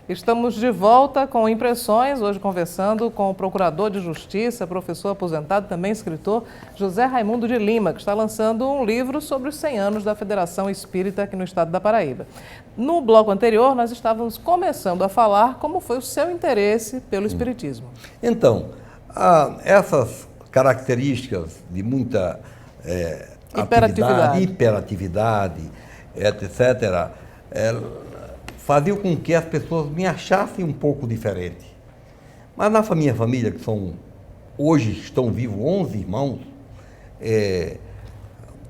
Estamos de volta com Impressões, hoje conversando com o procurador de Justiça, professor aposentado, também escritor, José Raimundo de Lima, que está lançando um livro sobre os 100 anos da Federação Espírita aqui no estado da Paraíba. No bloco anterior, nós estávamos começando a falar como foi o seu interesse pelo espiritismo. Então, essas características de muita hiperatividade, etc., faziam com que as pessoas me achassem um pouco diferente. Mas na minha família, que hoje estão vivos 11 irmãos,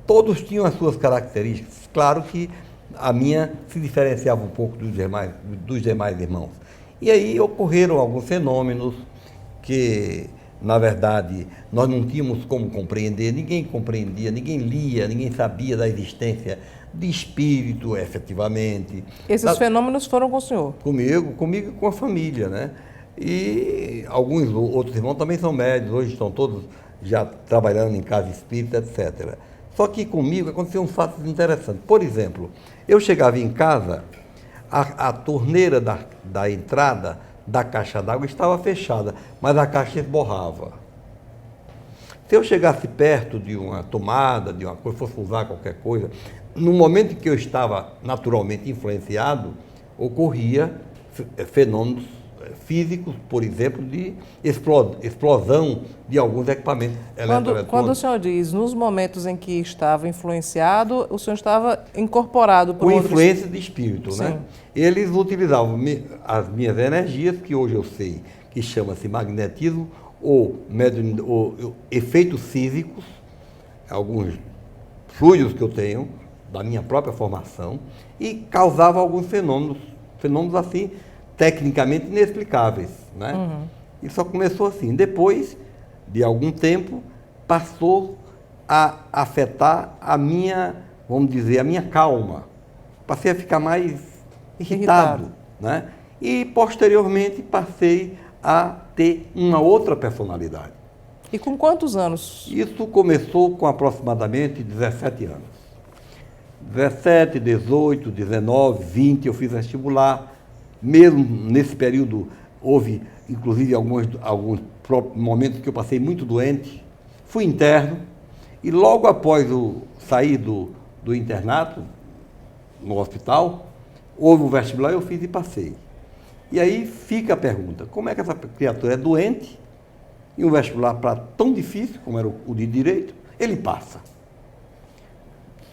todos tinham as suas características. Claro que a minha se diferenciava um pouco dos demais irmãos. E aí ocorreram alguns fenômenos que, na verdade, nós não tínhamos como compreender, ninguém compreendia, ninguém lia, ninguém sabia da existência de espírito, efetivamente. Esses fenômenos foram com o senhor? Comigo e com a família, né? E alguns outros irmãos também são médios, hoje estão todos já trabalhando em casa espírita, etc. Só que comigo aconteceu um fato interessante. Por exemplo, eu chegava em casa, a torneira da entrada da caixa d'água estava fechada, mas a caixa esborrava. Se eu chegasse perto de uma tomada, de uma coisa, fosse usar qualquer coisa, no momento em que eu estava naturalmente influenciado, ocorria fenômenos físicos, por exemplo, de explosão de alguns equipamentos eletroeletrônicos. Quando o senhor diz, nos momentos em que estava influenciado, o senhor estava incorporado por com influência de espírito, Sim. né? Eles utilizavam as minhas energias, que hoje eu sei que chama-se magnetismo, ou efeitos físicos, alguns fluidos que eu tenho, da minha própria formação, e causava alguns fenômenos assim, tecnicamente inexplicáveis, né? Uhum. E só começou assim. Depois de algum tempo, passou a afetar a minha, vamos dizer, a minha calma. Passei a ficar mais irritado, né? E posteriormente passei a ter uma outra personalidade. E com quantos anos? Isso começou com aproximadamente 17 anos. 17, 18, 19, 20, eu fiz vestibular. Mesmo nesse período, houve, inclusive, alguns momentos que eu passei muito doente. Fui interno e logo após sair do internato, no hospital, houve um vestibular, eu fiz e passei. E aí fica a pergunta, como é que essa criatura é doente e um vestibular tão difícil, como era o de Direito, ele passa?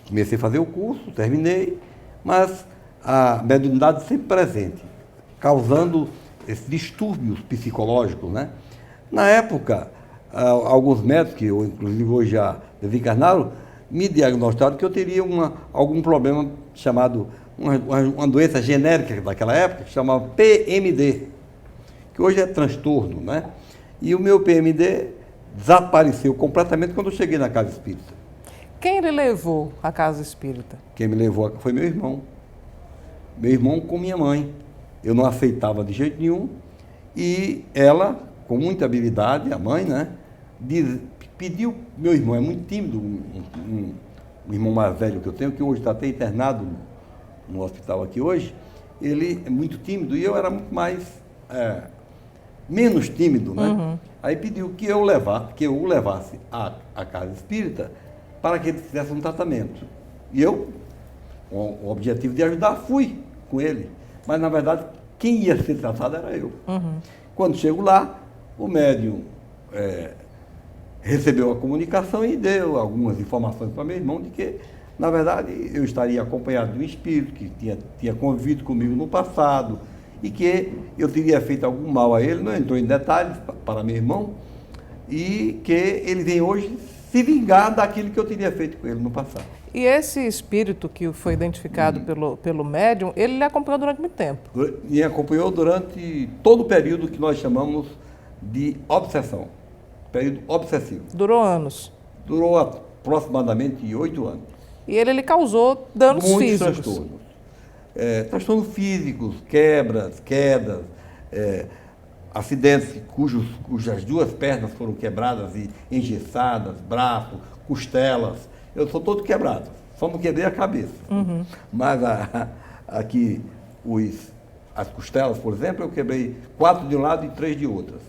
Comecei a fazer o curso, terminei, mas a mediunidade sempre presente, causando esses distúrbios psicológicos, né? Na época, alguns médicos, que eu inclusive hoje já desencarnaram, me diagnosticaram que eu teria algum problema chamado, uma doença genérica daquela época, que chamava PMD, que hoje é transtorno, né? E o meu PMD desapareceu completamente quando eu cheguei na casa espírita. Quem lhe levou à casa espírita? Quem me levou foi meu irmão. Meu irmão com minha mãe. Eu não aceitava de jeito nenhum. E ela, com muita habilidade, a mãe, né, pediu, meu irmão é muito tímido, um irmão mais velho que eu tenho, que hoje está até internado no hospital aqui hoje, ele é muito tímido e eu era muito mais, menos tímido, né? Uhum. Aí pediu que eu o levasse à casa espírita para que ele fizesse um tratamento. E eu, com o objetivo de ajudar, fui com ele. Mas, na verdade, quem ia ser tratado era eu. Uhum. Quando chego lá, o médium recebeu a comunicação e deu algumas informações para meu irmão de que, na verdade, eu estaria acompanhado de um espírito que tinha convivido comigo no passado e que eu teria feito algum mal a ele, não entrou em detalhes para meu irmão, e que ele vem hoje se vingar daquilo que eu teria feito com ele no passado. E esse espírito que foi identificado pelo médium, ele lhe acompanhou durante muito tempo? Me acompanhou durante todo o período que nós chamamos de obsessão, período obsessivo. Durou anos? Durou aproximadamente 8 anos. E ele lhe causou danos muitos físicos? Transtornos. Transtornos físicos, quedas, acidentes cujas 2 pernas foram quebradas e engessadas, braço, costelas. Eu sou todo quebrado, só não quebrei a cabeça. Uhum. Mas aqui as costelas, por exemplo, eu quebrei 4 de um lado e 3 de outras,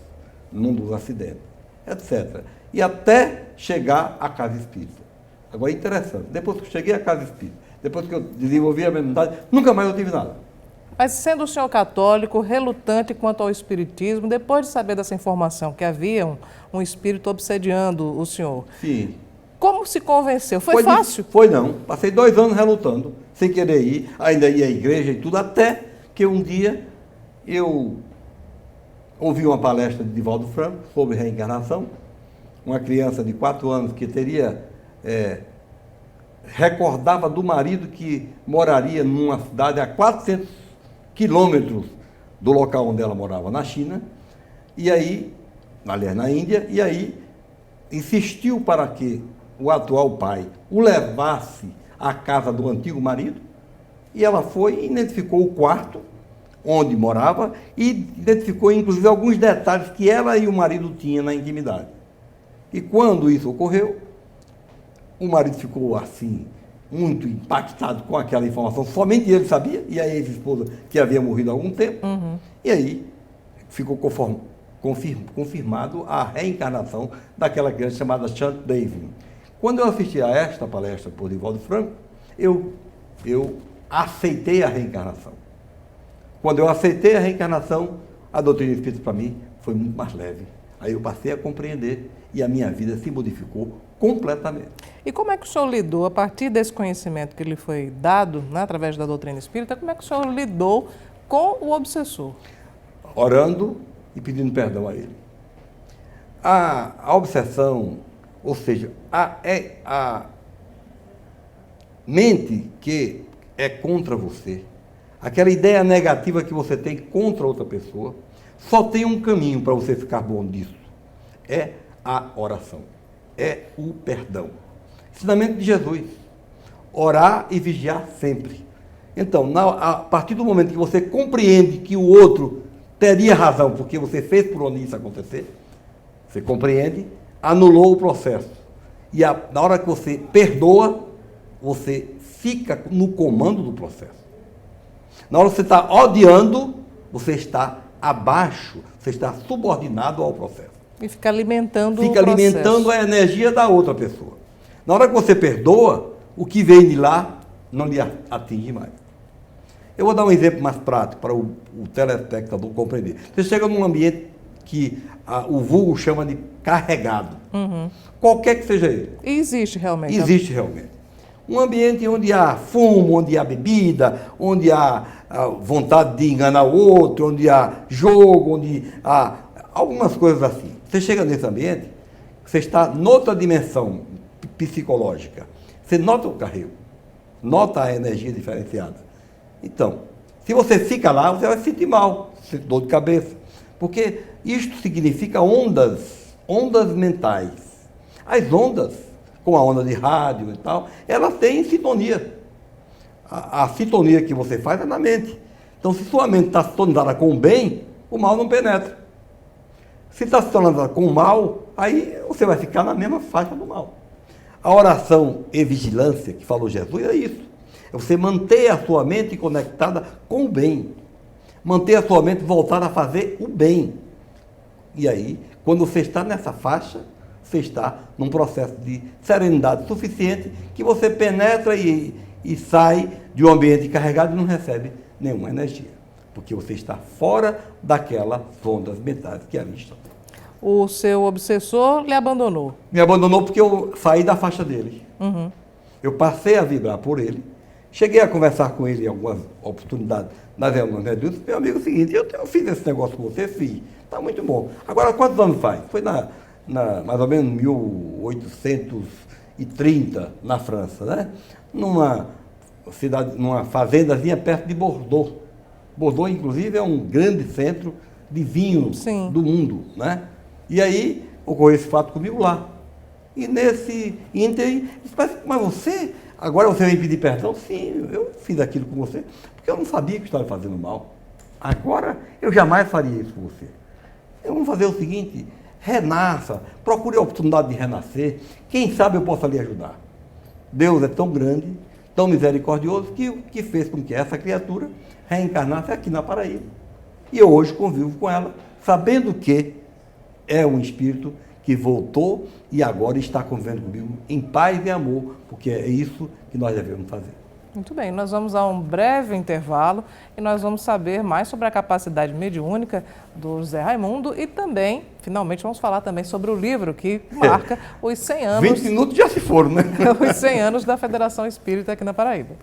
num dos acidentes, etc. E até chegar à casa espírita. Agora, é interessante, depois que eu cheguei à casa espírita, depois que eu desenvolvi a mediunidade, nunca mais eu tive nada. Mas sendo o senhor católico, relutante quanto ao espiritismo, depois de saber dessa informação que havia um espírito obsediando o senhor, Sim. como se convenceu? Foi fácil? Foi não. Passei 2 anos relutando, sem querer ir, ainda ia à igreja e tudo, até que um dia eu ouvi uma palestra de Divaldo Franco sobre reencarnação. Uma criança de 4 anos que recordava do marido que moraria numa cidade a 400 quilômetros do local onde ela morava, na China, e aí, aliás, na Índia, e aí insistiu para que o atual pai o levasse à casa do antigo marido, e ela foi e identificou o quarto onde morava e identificou, inclusive, alguns detalhes que ela e o marido tinham na intimidade. E quando isso ocorreu, o marido ficou assim, muito impactado com aquela informação, somente ele sabia, e a ex-esposa que havia morrido há algum tempo, e aí ficou confirmado a reencarnação daquela criança chamada Chant David. Quando eu assisti a esta palestra por Divaldo Franco, eu aceitei a reencarnação. Quando eu aceitei a reencarnação, a doutrina espírita para mim foi muito mais leve. Aí eu passei a compreender e a minha vida se modificou completamente. E como é que o senhor lidou, a partir desse conhecimento que lhe foi dado, né, através da doutrina espírita, como é que o senhor lidou com o obsessor? Orando e pedindo perdão a ele. A obsessão, ou seja, a mente que é contra você, aquela ideia negativa que você tem contra outra pessoa, só tem um caminho para você ficar bom disso. É a oração. É o perdão. Ensinamento de Jesus. Orar e vigiar sempre. Então, a partir do momento que você compreende que o outro teria razão, porque você fez por onde isso acontecer, você compreende, anulou o processo. E na hora que você perdoa, você fica no comando do processo. Na hora que você está odiando, você está abaixo, você está subordinado ao processo. E fica alimentando Fica alimentando a energia da outra pessoa. Na hora que você perdoa, o que vem de lá não lhe atinge mais. Eu vou dar um exemplo mais prático para o telespectador compreender. Você chega num ambiente que o vulgo chama de carregado. Qualquer que seja ele. E existe realmente? Existe realmente. Um ambiente onde há fumo, onde há bebida, onde há vontade de enganar o outro, onde há jogo, onde há algumas coisas assim. Você chega nesse ambiente, você está noutra dimensão psicológica. Você nota o carrego, nota a energia diferenciada. Então, se você fica lá, você vai se sentir mal, sentir dor de cabeça. Porque isto significa ondas mentais. As ondas, como a onda de rádio e tal, elas têm sintonia. A sintonia que você faz é na mente. Então, se sua mente está sintonizada com o bem, o mal não penetra. Se está sintonizada com o mal, aí você vai ficar na mesma faixa do mal. A oração e vigilância, que falou Jesus, é isso. É você manter a sua mente conectada com o bem. Manter a sua mente voltada a fazer o bem. E aí, quando você está nessa faixa, você está num processo de serenidade suficiente que você penetra e sai de um ambiente carregado e não recebe nenhuma energia. Porque você está fora daquelas ondas mentais que ali estão. O seu obsessor lhe abandonou? Me abandonou porque eu saí da faixa dele. Eu passei a vibrar por ele. Cheguei a conversar com ele em algumas oportunidades nas reuniões mediúnicas. Meu amigo, é o seguinte, eu fiz esse negócio com você, fiz. Está muito bom. Agora, quantos anos faz? Foi mais ou menos 1830, na França, né? Numa cidade, numa fazendazinha perto de Bordeaux. Bordeaux, inclusive, é um grande centro de vinho do mundo, né? E aí, ocorreu esse fato comigo lá. E nesse ínterim, mas você, agora você vem pedir perdão? Sim, eu fiz aquilo com você, porque eu não sabia que estava fazendo mal. Agora, eu jamais faria isso com você. Vamos fazer o seguinte, renasça, procure a oportunidade de renascer. Quem sabe eu possa lhe ajudar. Deus é tão grande tão misericordioso que fez com que essa criatura reencarnasse aqui na Paraíba. E eu hoje convivo com ela, sabendo que é um espírito que voltou e agora está convivendo comigo em paz e amor, porque é isso que nós devemos fazer. Muito bem, nós vamos a um breve intervalo e nós vamos saber mais sobre a capacidade mediúnica do José Raimundo e também, finalmente, vamos falar também sobre o livro que marca os 100 anos... 20 minutos já se foram, né? Os 100 anos da Federação Espírita aqui na Paraíba.